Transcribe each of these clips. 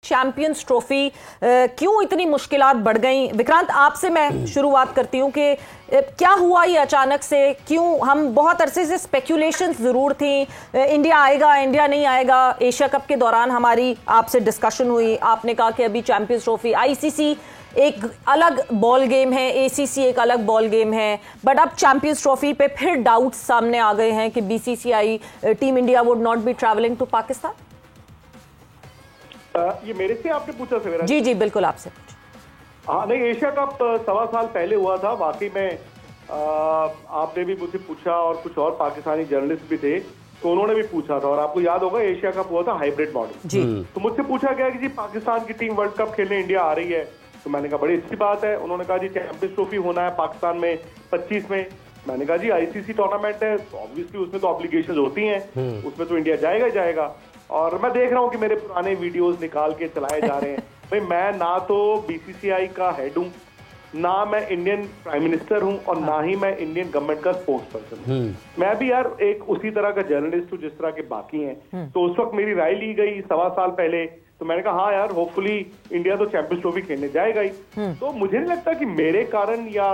Champions trophy क्यों इतनी मुश्किलात बढ़ गई? विक्रांत, आपसे मैं शुरुआत करती हूं कि क्या हुआ ये अचानक से? क्यों हम बहुत अरसे से स्पेक्यूलेशंस जरूर थी, इंडिया आएगा इंडिया नहीं आएगा। एशिया कप के दौरान हमारी आपसे डिस्कशन हुई, आपने कहा कि अभी चैंपियंस ट्रॉफी, आईसीसी एक अलग बॉल गेम है, एसीसी एक अलग बॉल गेम है, बट अब चैंपियंस ट्रॉफी पे फिर डाउट्स सामने आ गए हैं कि BCCI, team India would not be travelling to Pakistan. ये मेरे से आपने पूछा सवेरा? जी जी बिल्कुल आपसे। हाँ नहीं, एशिया कप 1.25 साल पहले हुआ था वाकई में। आपने भी मुझसे पूछा और कुछ और पाकिस्तानी जर्नलिस्ट भी थे तो उन्होंने भी पूछा था, और आपको याद होगा एशिया कप हुआ था हाइब्रिड मॉडल जी। तो मुझसे पूछा गया कि जी पाकिस्तान की टीम वर्ल्ड कप खेलने इंडिया आ रही है, तो मैंने कहा बड़ी अच्छी बात है। उन्होंने कहा जी चैंपियंस ट्रॉफी होना है पाकिस्तान में 25 में। मैंने कहा जी आईसीसी टूर्नामेंट है, ऑब्वियसली उसमें तो ऑब्लिगेशन होती हैं, उसमें तो इंडिया जाएगा ही जाएगा। और मैं देख रहा हूं कि मेरे पुराने वीडियोस निकाल के चलाए जा रहे हैं। भाई मैं ना तो बीसीसीआई का हेड हूं, ना मैं इंडियन प्राइम मिनिस्टर हूं, और ना ही मैं इंडियन गवर्नमेंट का स्पोक्स पर्सन हूं। मैं भी यार एक उसी तरह का जर्नलिस्ट हूं जिस तरह के बाकी हैं। तो उस वक्त मेरी राय ली गई 1.25 साल पहले, तो मैंने कहा हाँ यार होपफुली इंडिया तो चैंपियंस ट्रॉफी खेलने जाएगा ही। तो मुझे नहीं लगता कि मेरे कारण या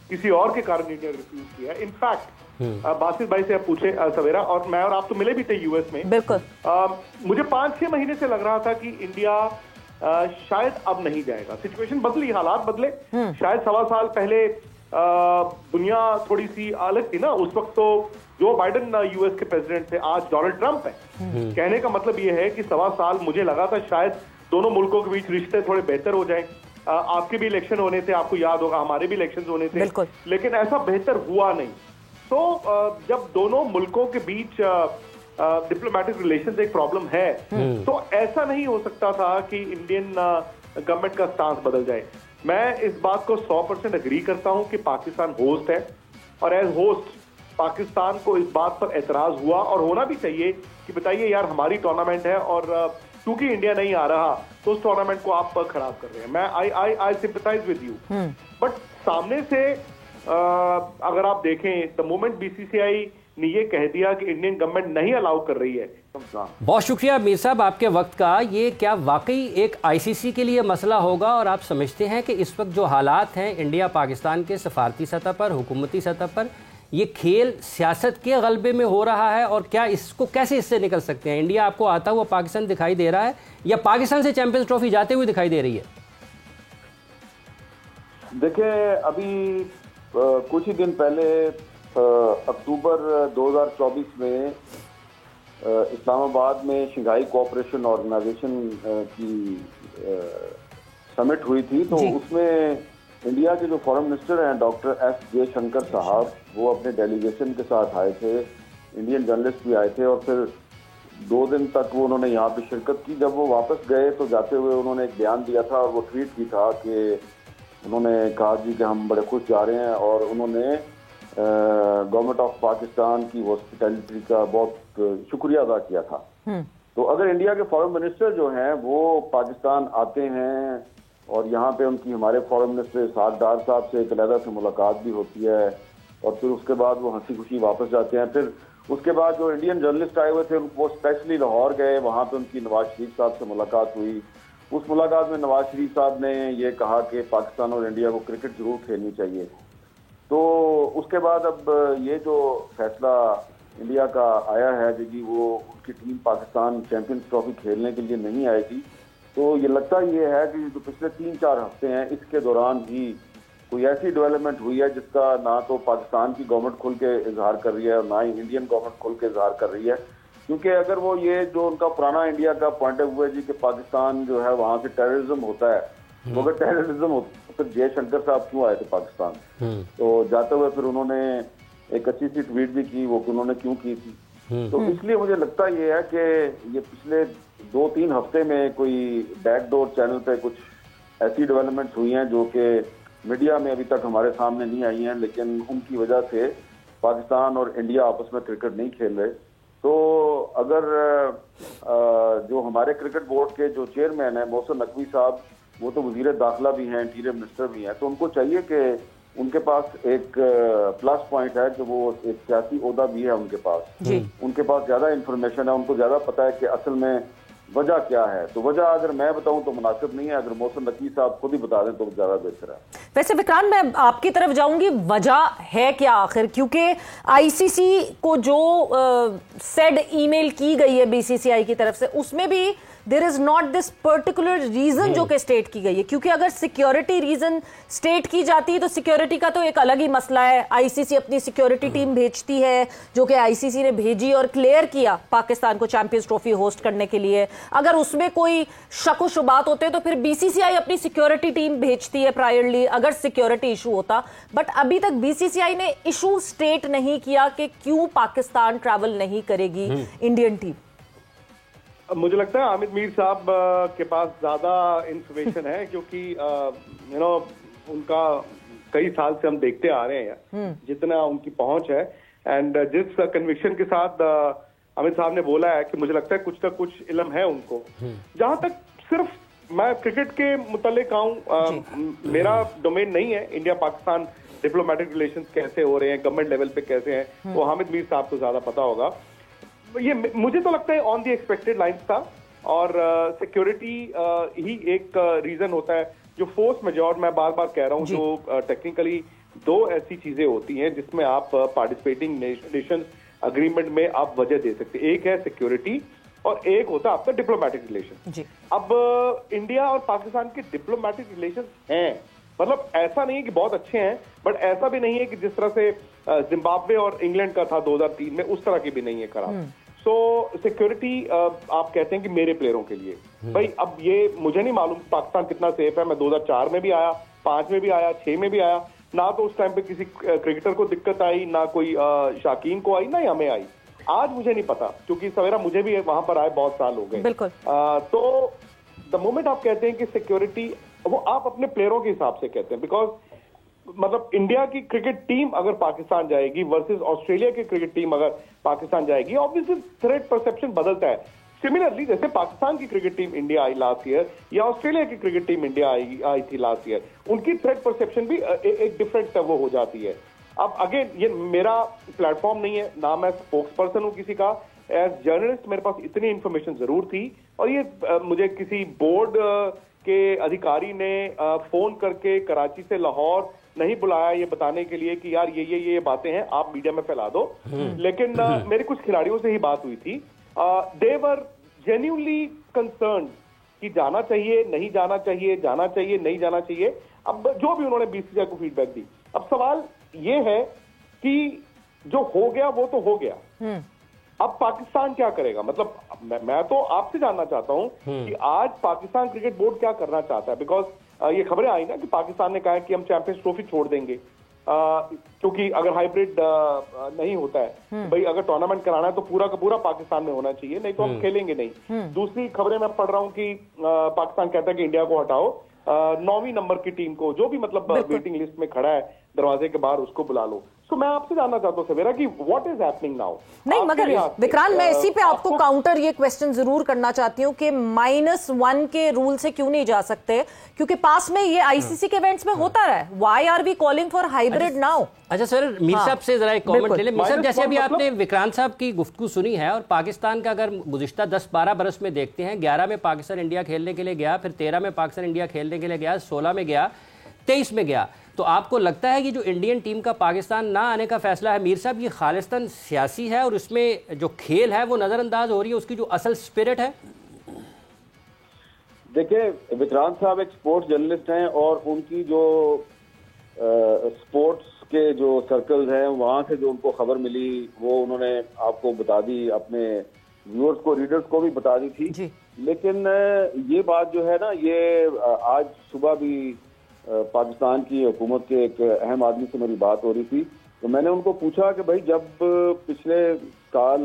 किसी और के कारण इंडिया रिफ्यूज किया। इनफैक्ट बासित भाई से आप पूछे सवेरा, और मैं और आप तो मिले भी थे यूएस में। बिल्कुल। मुझे 5-6 महीने से लग रहा था कि इंडिया शायद अब नहीं जाएगा। सिचुएशन बदली, हालात बदले। शायद 1.25 साल पहले दुनिया थोड़ी सी अलग थी ना। उस वक्त तो जो बाइडेन यूएस के प्रेसिडेंट थे, आज डोनाल्ड ट्रंप है। कहने का मतलब यह है कि 1.25 साल मुझे लगा था शायद दोनों मुल्कों के बीच रिश्ते थोड़े बेहतर हो जाएं। आपके भी इलेक्शन होने थे, आपको याद होगा, हमारे भी इलेक्शन होने थे, लेकिन ऐसा बेहतर हुआ नहीं। तो जब दोनों मुल्कों के बीच डिप्लोमेटिक रिलेशंस एक प्रॉब्लम है, तो ऐसा नहीं हो सकता था कि इंडियन गवर्नमेंट का स्टांस बदल जाए। मैं इस बात को 100% एग्री करता हूं कि पाकिस्तान होस्ट है, और एज होस्ट पाकिस्तान को इस बात पर एतराज हुआ, और होना भी चाहिए कि बताइए यार हमारी टूर्नामेंट है, और क्योंकि इंडिया नहीं आ रहा तो उस टूर्नामेंट को आप खराब कर रहे हैं। मैं आई सिंपैथाइज विद यू, बट सामने से अगर आप देखें, द मोमेंट बीसीसीआई ने ये कह दिया कि इंडियन गवर्नमेंट नहीं अलाउ कर रही है। बहुत शुक्रिया मीर साहब आपके वक्त का। ये क्या वाकई एक आईसीसी के लिए मसला होगा, और आप समझते हैं कि इस वक्त जो हालात हैं इंडिया पाकिस्तान के सफारती सतह पर, हुकूमती सतह पर, ये खेल सियासत के गलबे में हो रहा है, और क्या इसको कैसे इससे निकल सकते हैं? इंडिया आपको आता हुआ पाकिस्तान दिखाई दे रहा है, या पाकिस्तान से चैंपियंस ट्रॉफी जाते हुए दिखाई दे रही है? देखिए अभी कुछ ही दिन पहले अक्टूबर 2024 में इस्लामाबाद में शंघाई कोऑपरेशन ऑर्गेनाइजेशन की समिट हुई थी। तो उसमें इंडिया के जो फॉरेन मिनिस्टर हैं डॉक्टर एस जयशंकर साहब, वो अपने डेलीगेशन के साथ आए थे, इंडियन जर्नलिस्ट भी आए थे, और फिर 2 दिन तक वो उन्होंने यहाँ पे शिरकत की। जब वो वापस गए तो जाते हुए उन्होंने एक बयान दिया था, और वो ट्वीट भी था कि उन्होंने कहा जी कि हम बड़े खुश जा रहे हैं, और उन्होंने गवर्नमेंट ऑफ पाकिस्तान की हॉस्पिटैलिटी का बहुत शुक्रिया अदा किया था। तो अगर इंडिया के फॉरेन मिनिस्टर जो हैं वो पाकिस्तान आते हैं, और यहाँ पे उनकी हमारे फॉरेन मिनिस्टर इसाक डार साहब से एक अलहदा से मुलाकात भी होती है, और फिर उसके बाद वो हंसी खुशी वापस जाते हैं। फिर उसके बाद जो इंडियन जर्नलिस्ट आए हुए थे वो स्पेशली लाहौर गए, वहाँ पे उनकी नवाज शरीफ साहब से मुलाकात हुई। उस मुलाकात में नवाज शरीफ साहब ने ये कहा कि पाकिस्तान और इंडिया को क्रिकेट जरूर खेलनी चाहिए। तो उसके बाद अब ये जो फैसला इंडिया का आया है कि वो उनकी टीम पाकिस्तान चैंपियंस ट्रॉफी खेलने के लिए नहीं आएगी, तो ये लगता ये है कि जो पिछले 3-4 हफ्ते हैं इसके दौरान भी कोई ऐसी डेवलपमेंट हुई है जिसका ना तो पाकिस्तान की गवर्नमेंट खुल के इजहार कर रही है, और ना ही इंडियन गवर्नमेंट खुल के इजहार कर रही है। क्योंकि अगर वो ये जो उनका पुराना इंडिया का पॉइंट ऑफ व्यू है जी कि पाकिस्तान जो है वहाँ से टेररिज्म होता है, तो अगर टेररिज्म होता तो फिर जयशंकर साहब क्यों आए थे पाकिस्तान? तो जाते हुए फिर उन्होंने एक अच्छी सी ट्वीट भी की, वो उन्होंने क्यों की थी। तो इसलिए मुझे लगता ये है कि ये पिछले 2-3 हफ्ते में कोई बैकडोर चैनल पे कुछ ऐसी डेवलपमेंट्स हुई हैं जो कि मीडिया में अभी तक हमारे सामने नहीं आई हैं, लेकिन उनकी वजह से पाकिस्तान और इंडिया आपस में क्रिकेट नहीं खेल रहे। तो अगर जो हमारे क्रिकेट बोर्ड के जो चेयरमैन हैं मोहसिन नकवी साहब, वो तो वजीर दाखिला भी हैं, इंटीरियर मिनिस्टर भी हैं, तो उनको चाहिए कि उनके पास एक प्लस पॉइंट है कि वो एक सियासी ओहदा भी है उनके पास। उनके पास ज्यादा इंफॉर्मेशन है, उनको ज्यादा पता है कि असल में वजह क्या है। तो वजह अगर मैं बताऊं तो मुनासिब नहीं है, अगर मोहसिन नकीब साहब खुद ही बता दें तो ज्यादा बेहतर है। वैसे विक्रांत, मैं आपकी तरफ जाऊंगी, वजह है क्या आखिर? क्योंकि आईसीसी को जो सेड ईमेल की गई है बीसीसीआई की तरफ से, उसमें भी there is not this particular reason जो कि स्टेट की गई है। क्योंकि अगर सिक्योरिटी रीजन स्टेट की जाती है तो सिक्योरिटी का तो एक अलग ही मसला है। आईसीसी अपनी सिक्योरिटी टीम भेजती है, जो कि आईसीसी ने भेजी और क्लियर किया पाकिस्तान को चैंपियंस ट्रॉफी होस्ट करने के लिए। अगर उसमें कोई शक व शुबात होते तो फिर बीसीसीआई अपनी सिक्योरिटी टीम भेजती है प्रायरली, अगर सिक्योरिटी इशू होता। बट अभी तक बीसीसीआई ने इशू स्टेट नहीं किया कि क्यों पाकिस्तान ट्रैवल नहीं करेगी इंडियन टीम। मुझे लगता है हामिद मीर साहब के पास ज्यादा इंफॉर्मेशन है, क्योंकि उनका कई साल से हम देखते आ रहे हैं जितना उनकी पहुंच है, एंड जिस कन्विक्शन के साथ अमित साहब ने बोला है कि मुझे लगता है कुछ ना कुछ इल्म है उनको। जहां तक सिर्फ मैं क्रिकेट के मुतालिक आऊं, मेरा डोमेन नहीं है। इंडिया पाकिस्तान डिप्लोमेटिक रिलेशंस कैसे हो रहे हैं, गवर्नमेंट लेवल पे कैसे हैं, वो हामिद मीर साहब को ज्यादा पता होगा। ये मुझे तो लगता है ऑन दी एक्सपेक्टेड लाइंस था, और सिक्योरिटी ही एक रीजन होता है। जो फोर्स मेजॉर, मैं बार बार कह रहा हूं, जो टेक्निकली दो ऐसी चीजें होती हैं जिसमें आप पार्टिसिपेटिंग नेशंस अग्रीमेंट में आप वजह दे सकते हैं। एक है सिक्योरिटी और एक होता है आपका डिप्लोमेटिक रिलेशन। अब इंडिया और पाकिस्तान के डिप्लोमेटिक रिलेशन हैं, मतलब ऐसा नहीं है कि बहुत अच्छे हैं, बट ऐसा भी नहीं है कि जिस तरह से जिम्बाब्वे और इंग्लैंड का था 2003 में, उस तरह की भी नहीं है खराब। सो सिक्योरिटी आप कहते हैं कि मेरे प्लेयरों के लिए, भाई अब ये मुझे नहीं मालूम पाकिस्तान कितना सेफ है। मैं 2004 में भी आया, 5 में भी आया, 6 में भी आया, ना तो उस टाइम पे किसी क्रिकेटर को दिक्कत आई, ना कोई शाकीन को आई, ना ही हमें आई। आज मुझे नहीं पता, क्योंकि सवेरा मुझे भी वहां पर आए बहुत साल हो गए। बिल्कुल। तो द मोमेंट आप कहते हैं कि सिक्योरिटी, वो आप अपने प्लेयरों के हिसाब से कहते हैं, बिकॉज मतलब इंडिया की क्रिकेट टीम अगर पाकिस्तान जाएगी वर्सेस ऑस्ट्रेलिया की क्रिकेट टीम अगर पाकिस्तान जाएगी, ऑब्वियसली थ्रेट परसेप्शन बदलता है। सिमिलरली जैसे पाकिस्तान की cricket team India I last year, या ऑस्ट्रेलिया की क्रिकेट टीम इंडिया आई थी लास्ट ईयर, उनकी थ्रेट परसेप्शन भी एक डिफरेंट वो हो जाती है। अब अगेन ये मेरा प्लेटफॉर्म नहीं है, ना मैं स्पोक्स पर्सन हूं किसी का। एज जर्नलिस्ट मेरे पास इतनी इंफॉर्मेशन जरूर थी, और ये मुझे किसी बोर्ड के अधिकारी ने फोन करके कराची से लाहौर नहीं बुलाया ये बताने के लिए कि यार ये बातें हैं, आप मीडिया में फैला दो। लेकिन मेरे कुछ खिलाड़ियों से ही बात हुई थी, दे वर जेन्युइनली कंसर्न्ड कि जाना चाहिए, नहीं जाना चाहिए, जाना चाहिए, नहीं जाना चाहिए। अब जो भी उन्होंने बीसीसीआई को फीडबैक दी, अब सवाल ये है कि जो हो गया वो तो हो गया, अब पाकिस्तान क्या करेगा? मतलब मैं तो आपसे जानना चाहता हूं कि आज पाकिस्तान क्रिकेट बोर्ड क्या करना चाहता है, बिकॉज ये खबरें आई ना कि पाकिस्तान ने कहा है कि हम चैंपियंस ट्रॉफी छोड़ देंगे, क्योंकि अगर हाइब्रिड नहीं होता है, भाई अगर टूर्नामेंट कराना है तो पूरा का पूरा पाकिस्तान में होना चाहिए, नहीं तो हम खेलेंगे नहीं। दूसरी खबरें मैं पढ़ रहा हूं कि पाकिस्तान कहता है कि इंडिया को हटाओ, 9वीं नंबर की टीम को, जो भी मतलब वेटिंग लिस्ट में खड़ा है दरवाजे के बाहर, उसको बुला लो। तो मैं आपसे जानना चाहता हूं सवेरा कि व्हाट इज हैपनिंग नाउ। नहीं, मगर विक्रांत, मैं इसी पे आपको काउंटर ये क्वेश्चन जरूर करना चाहती हूँ कि -1 के रूल से क्यों नहीं जा सकते, क्योंकि पास में ये आईसीसी के इवेंट्स में होता रहा है। Why are we calling for hybrid now? अच्छा सर, मीर साहब से जरा एक कमेंट ले लें। मीर साहब, जैसे अभी आपने विक्रांत साहब की गुफ्तगू सुनी है, और पाकिस्तान का अगर गुज़िश्ता 10-12 बरस में देखते हैं, 11 में पाकिस्तान इंडिया खेलने के लिए गया, फिर 13 में पाकिस्तान इंडिया खेलने के लिए गया, 16 में गया, 23 में गया, तो आपको लगता है कि जो इंडियन टीम का पाकिस्तान ना आने का फैसला है मीर साहब, ये खालिस्तान सियासी है और उसमें जो खेल है वो नजरअंदाज हो रही है, उसकी जो असल स्पिरिट है? देखिए, विक्रांत साहब एक स्पोर्ट्स जर्नलिस्ट हैं, और उनकी जो स्पोर्ट्स के जो सर्कल्स हैं वहां से जो उनको खबर मिली वो उन्होंने आपको बता दी, अपने व्यूअर्स को, रीडर्स को भी बता दी थी। लेकिन ये बात जो है ना, ये आज सुबह भी पाकिस्तान की हुकूमत के एक अहम आदमी से मेरी बात हो रही थी, तो मैंने उनको पूछा कि भाई जब पिछले साल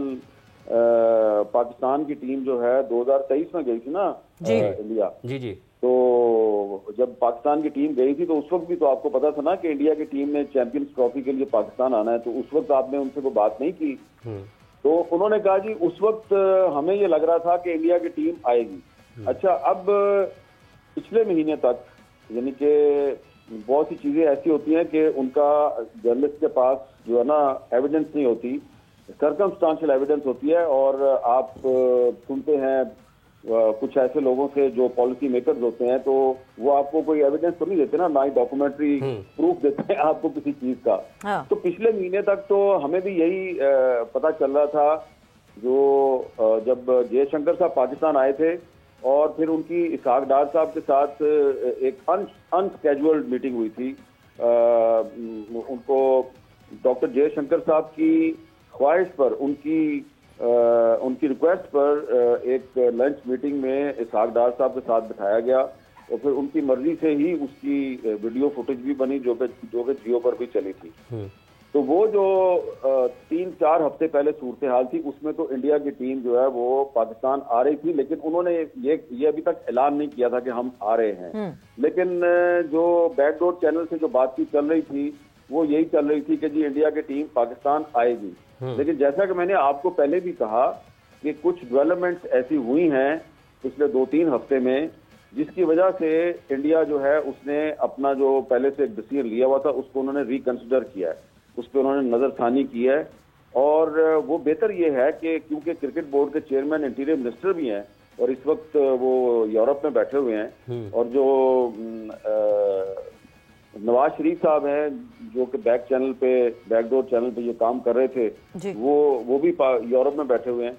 पाकिस्तान की टीम जो है 2023 में गई थी ना इंडिया, जी, तो जब पाकिस्तान की टीम गई थी तो उस वक्त भी तो आपको पता था ना कि इंडिया की टीम ने चैंपियंस ट्रॉफी के लिए पाकिस्तान आना है, तो उस वक्त आपने उनसे वो बात नहीं की। तो उन्होंने कहा जी उस वक्त हमें ये लग रहा था कि इंडिया की टीम आएगी। अच्छा, अब पिछले महीने तक, यानी कि बहुत सी चीजें ऐसी होती हैं कि उनका जर्नलिस्ट के पास जो है ना एविडेंस नहीं होती, सर्कमस्टांशियल एविडेंस होती है, और आप सुनते हैं कुछ ऐसे लोगों से जो पॉलिसी मेकर्स होते हैं, तो वो आपको कोई एविडेंस तो नहीं देते ना ही डॉक्यूमेंट्री प्रूफ देते हैं आपको किसी चीज का। हाँ। तो पिछले महीने तक तो हमें भी यही पता चल रहा था, जो जब जयशंकर साहब पाकिस्तान आए थे और फिर उनकी इसहाक डार साहब के साथ एक अनस्केजुअल्ड मीटिंग हुई थी। उनको डॉक्टर जयशंकर साहब की ख्वाहिश पर, उनकी रिक्वेस्ट पर एक लंच मीटिंग में इसहाक डार साहब के साथ बिठाया गया और फिर उनकी मर्जी से ही उसकी वीडियो फुटेज भी बनी जो कि जियो पर भी चली थी। तो वो जो 3-4 हफ्ते पहले सूरत हाल थी, उसमें तो इंडिया की टीम जो है वो पाकिस्तान आ रही थी, लेकिन उन्होंने ये अभी तक ऐलान नहीं किया था कि हम आ रहे हैं। लेकिन जो बैकडोर चैनल से जो बातचीत चल रही थी वो यही चल रही थी कि जी इंडिया की टीम पाकिस्तान आएगी। लेकिन जैसा कि मैंने आपको पहले भी कहा कि कुछ डेवलपमेंट्स ऐसी हुई हैं पिछले 2-3 हफ्ते में, जिसकी वजह से इंडिया जो है उसने अपना जो पहले से एक डिसीजन लिया हुआ था उसको उन्होंने रिकंसिडर किया है, उस पर उन्होंने नजरसानी की है। और वो बेहतर ये है कि क्योंकि क्रिकेट बोर्ड के चेयरमैन इंटीरियर मिनिस्टर भी हैं और इस वक्त वो यूरोप में बैठे हुए हैं, और जो नवाज शरीफ साहब हैं जो कि बैकडोर चैनल पे ये काम कर रहे थे, वो भी यूरोप में बैठे हुए हैं।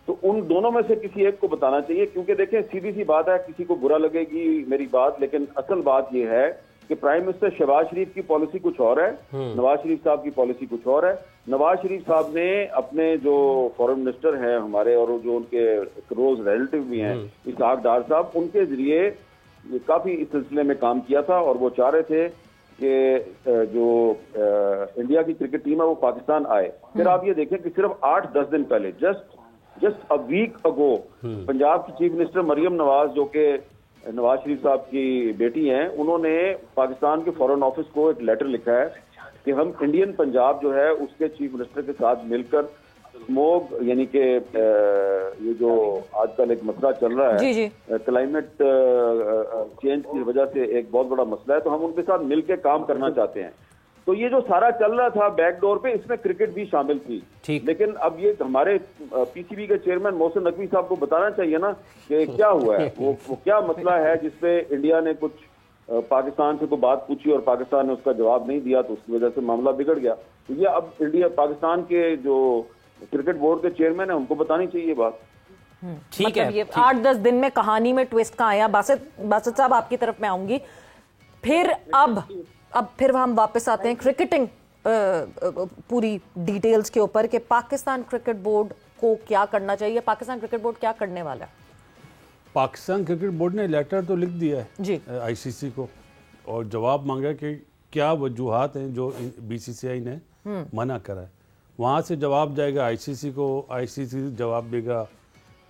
तो उन दोनों में से किसी एक को बताना चाहिए, क्योंकि देखें सीधी सी बात है, किसी को बुरा लगेगी मेरी बात, लेकिन असल बात ये है कि प्राइम मिनिस्टर शहबाज शरीफ की पॉलिसी कुछ और है, नवाज शरीफ साहब की पॉलिसी कुछ और है। नवाज शरीफ साहब ने अपने जो फॉरेन मिनिस्टर हैं हमारे और जो उनके क्लोज रिलेटिव भी हैं इसहाक डार साहब, उनके जरिए काफी इस सिलसिले में काम किया था और वो चाह रहे थे कि जो इंडिया की क्रिकेट टीम है वो पाकिस्तान आए। फिर आप ये देखें कि सिर्फ 8-10 दिन पहले, just a week ago, Punjab की चीफ मिनिस्टर मरियम नवाज जो कि नवाज शरीफ साहब की बेटी हैं, उन्होंने पाकिस्तान के फॉरेन ऑफिस को एक लेटर लिखा है कि हम इंडियन पंजाब जो है उसके चीफ मिनिस्टर के साथ मिलकर स्मोक, यानी कि ये जो आजकल एक मसला चल रहा है क्लाइमेट चेंज की वजह से एक बहुत बड़ा मसला है, तो हम उनके साथ मिलकर काम करना चाहते हैं। तो ये जो सारा चल रहा था बैकडोर पे, इसमें क्रिकेट भी शामिल थी। लेकिन अब ये हमारे पीसीबी के चेयरमैन मोहसिन नकवी साहब को बताना चाहिए ना कि क्या हुआ है, वो क्या मसला है जिसपे इंडिया ने कुछ पाकिस्तान से कोई बात पूछी और पाकिस्तान ने उसका जवाब नहीं दिया, तो उसकी वजह से मामला बिगड़ गया। तो ये अब पाकिस्तान के जो क्रिकेट बोर्ड के चेयरमैन है उनको बतानी चाहिए बात। ठीक मतलब है, ये 8-10 दिन में कहानी में ट्विस्ट कहाँ आया। बासित साहब आपकी तरफ मैं आऊंगी। फिर अब फिर हम वापस आते हैं क्रिकेटिंग पूरी डिटेल्स के ऊपर कि पाकिस्तान क्रिकेट बोर्ड को क्या करना चाहिए, पाकिस्तान क्रिकेट बोर्ड क्या करने वाला है। पाकिस्तान क्रिकेट बोर्ड ने लेटर तो लिख दिया है जी आईसीसी को और जवाब मांगा कि क्या वजूहात हैं जो बीसीसीआई ने मना करा है। वहाँ से जवाब जाएगा आईसीसी को, आईसीसी जवाब देगा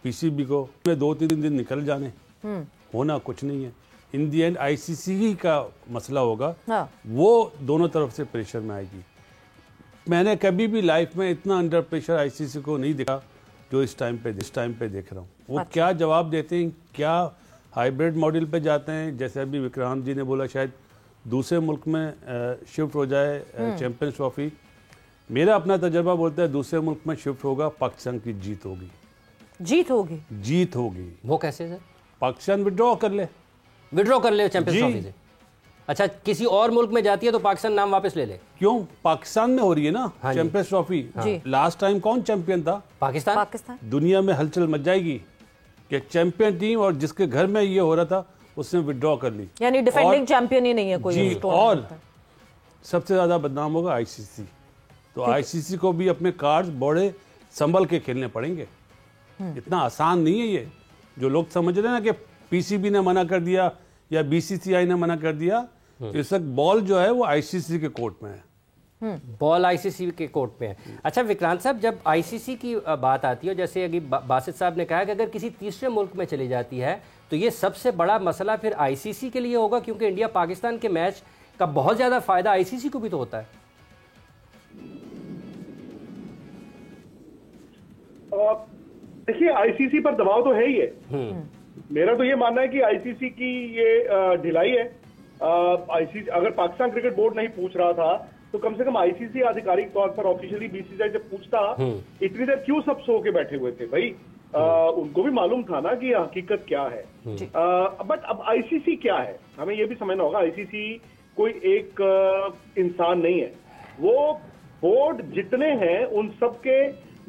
पीसीबी को, में 2-3 दिन निकल जाने, होना कुछ नहीं है। इन दी एंड आईसीसी ही का मसला होगा। हाँ। वो दोनों तरफ से प्रेशर में आएगी। मैंने कभी भी लाइफ में इतना अंडर प्रेशर आईसीसी को नहीं देखा जो इस टाइम पे देख रहा हूँ। वो अच्छा। क्या जवाब देते हैं, क्या हाइब्रिड मॉडल पे जाते हैं, जैसे अभी विक्रांत जी ने बोला शायद दूसरे मुल्क में शिफ्ट हो जाए चैंपियंस ट्रॉफी। मेरा अपना तजर्बा बोलता है दूसरे मुल्क में शिफ्ट होगा, पाकिस्तान की जीत होगी। जीत होगी। वो कैसे सर? पाकिस्तान विड्रॉ कर ले चैंपियंस ट्रॉफी से। अच्छा, किसी और मुल्क में जाती है तो पाकिस्तान नाम वापस ले ले। क्यों? पाकिस्तान में हो रही है ना चैंपियंस ट्रॉफी। लास्ट टाइम कौन चैंपियन था? पाकिस्तान। दुनिया में हलचल मच जाएगी कि चैंपियन टीम और जिसके घर में ये हो रहा था उसने विड्रॉ कर ली, यानी डिफेंडिंग चैंपियन ही नहीं है कोई। जी, और सबसे ज्यादा बदनाम होगा आईसीसी। तो आईसीसी को भी अपने कार्ड्स बड़े संभल के खेलने पड़ेंगे। इतना आसान नहीं है ये जो लोग समझ रहे हैं ना कि पीसीबी ने मना कर दिया या बीसीसीआई ने मना कर दिया। इस वक्त बॉल जो है वो आईसीसी के कोर्ट में है। बॉल आईसीसी के कोर्ट में है। अच्छा विक्रांत साहब, जब आईसीसी की बात आती है, जैसे अभी बासित साहब ने कहा कि अगर किसी तीसरे मुल्क में चली जाती है तो ये सबसे बड़ा मसला फिर आईसीसी के लिए होगा, क्योंकि इंडिया पाकिस्तान के मैच का बहुत ज्यादा फायदा आईसीसी को भी तो होता है। देखिए, आईसीसी पर दबाव तो है ही है। मेरा तो ये मानना है कि आईसीसी की ये ढिलाई है। आईसीसी अगर पाकिस्तान क्रिकेट बोर्ड नहीं पूछ रहा था तो कम से कम आईसीसी आधिकारिक तौर पर ऑफिशियली बीसीसीआई से पूछता। इतनी देर क्यों सब सो के बैठे हुए थे भाई? उनको भी मालूम था ना कि हकीकत क्या है। बट अब आईसीसी क्या है, हमें ये भी समझना होगा। आईसीसी कोई एक इंसान नहीं है, वो बोर्ड जितने हैं उन सबके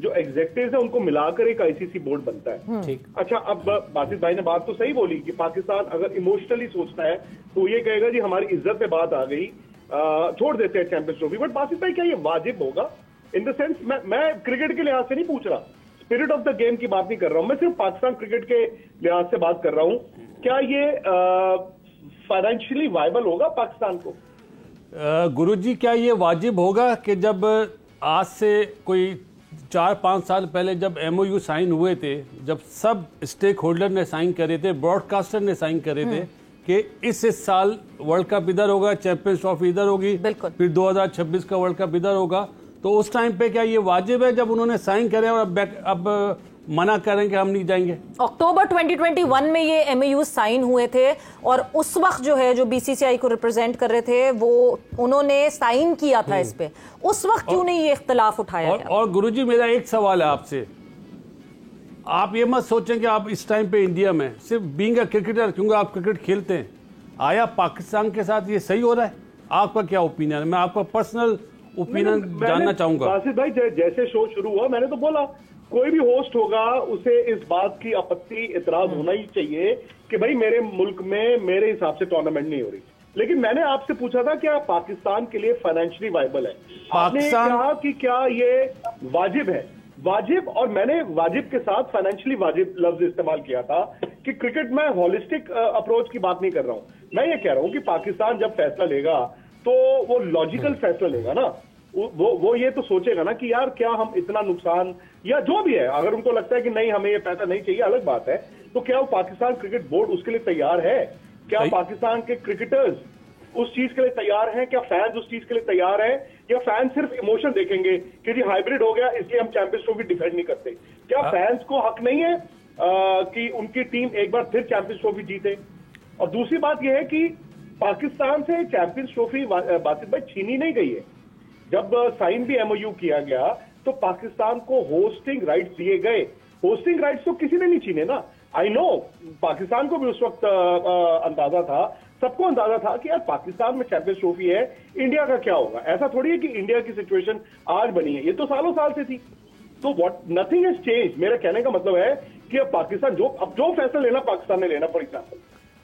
जो एग्जेक्टिव्स हैं उनको मिलाकर एक आईसीसी बोर्ड बनता है। अच्छा, अब बासित भाई ने बात तो सही बोली कि पाकिस्तान अगर इमोशनली सोचता है तो ये कहेगा जी हमारी इज्जत पे बात आ गई, छोड़ देते हैं चैंपियंस ट्रॉफी। बट बासित भाई क्या ये वाजिब होगा? इन द सेंस मैं क्रिकेट के लिहाज से नहीं पूछ रहा, स्पिरिट ऑफ द गेम की बात नहीं कर रहा हूं, मैं सिर्फ पाकिस्तान क्रिकेट के लिहाज से बात कर रहा हूं। क्या ये फाइनेंशियली वायबल होगा पाकिस्तान को? गुरुजी, क्या ये वाजिब होगा कि जब आज से कोई 4-5 साल पहले जब MOU साइन हुए थे, जब सब स्टेक होल्डर ने साइन करे थे, ब्रॉडकास्टर ने साइन करे थे कि इस साल वर्ल्ड कप इधर होगा, चैंपियंस ट्रॉफी इधर होगी, फिर 2026 का वर्ल्ड कप इधर होगा, तो उस टाइम पे क्या ये वाजिब है जब उन्होंने साइन करे और अब मना करें कि हम नहीं जाएंगे? अक्टूबर 2021 में ये MOU साइन हुए थे और उस वक्त जो है जो BCCI को रिप्रेजेंट कर रहे थे वो उन्होंने साइन किया था इस पे, उस वक्त क्यों नहीं ये इख्तिलाफ उठाया गया? और गुरुजी, मेरा एक सवाल है आपसे, आप ये मत सोचें कि आप इस टाइम पे इंडिया में सिर्फ बीइंग अ क्रिकेटर, क्योंकि आप क्रिकेट खेलते हैं, आया पाकिस्तान के साथ ये सही हो रहा है? आपका क्या ओपिनियन है? मैं आपका पर्सनल ओपिनियन जानना चाहूंगा। बासित भाई, जैसे शो शुरू हुआ मैंने तो बोला कोई भी होस्ट होगा उसे इस बात की आपत्ति इतराज होना ही चाहिए कि भाई मेरे मुल्क में मेरे हिसाब से टूर्नामेंट नहीं हो रही। लेकिन मैंने आपसे पूछा था क्या पाकिस्तान के लिए फाइनेंशियली वायबल है? आपने कहा कि क्या ये वाजिब है? वाजिब, और मैंने वाजिब के साथ फाइनेंशियली वाजिब लफ्ज इस्तेमाल किया था कि क्रिकेट में होलिस्टिक अप्रोच की बात नहीं कर रहा हूं। मैं ये कह रहा हूं कि पाकिस्तान जब फैसला लेगा तो वो लॉजिकल फैसला लेगा ना, वो ये तो सोचेगा ना कि यार क्या हम इतना नुकसान या जो भी है, अगर उनको लगता है कि नहीं हमें ये पैसा नहीं चाहिए अलग बात है, तो क्या वो पाकिस्तान क्रिकेट बोर्ड उसके लिए तैयार है? क्या पाकिस्तान के क्रिकेटर्स उस चीज के लिए तैयार हैं? क्या फैंस उस चीज के लिए तैयार हैं? या फैंस सिर्फ इमोशन देखेंगे कि जी हाइब्रिड हो गया इसलिए हम चैंपियंस ट्रॉफी डिफेंड नहीं करते? क्या फैंस को हक नहीं है कि उनकी टीम एक बार फिर चैंपियंस ट्रॉफी जीते? और दूसरी बात यह है कि पाकिस्तान से चैंपियंस ट्रॉफी बासित भाई छीनी नहीं गई है। जब साइन भी MOU किया गया तो पाकिस्तान को होस्टिंग राइट्स दिए गए। होस्टिंग राइट्स तो किसी ने नहीं छीने ना। आई नो, पाकिस्तान को भी उस वक्त अंदाजा था, सबको अंदाजा था कि यार पाकिस्तान में चैंपियंस ट्रॉफी है, इंडिया का क्या होगा? ऐसा थोड़ी है कि इंडिया की सिचुएशन आज बनी है, ये तो सालों साल से थी। तो नथिंग हैज चेंज। मेरा कहने का मतलब है कि अब पाकिस्तान जो फैसला लेना पाकिस्तान ने लेना। फॉर एग्जाम्पल,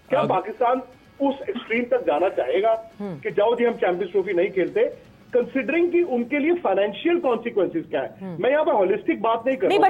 क्या पाकिस्तान उस एक्सट्रीम तक जाना चाहेगा कि जाओ जी हम चैंपियंस ट्रॉफी नहीं खेलते, कंसिडरिंग कि उनके लिए फाइनेंशियल कॉन्सिक्वेंसेस क्या है? मैं यहाँ पर होलिस्टिक बात नहीं कर रहा हूं।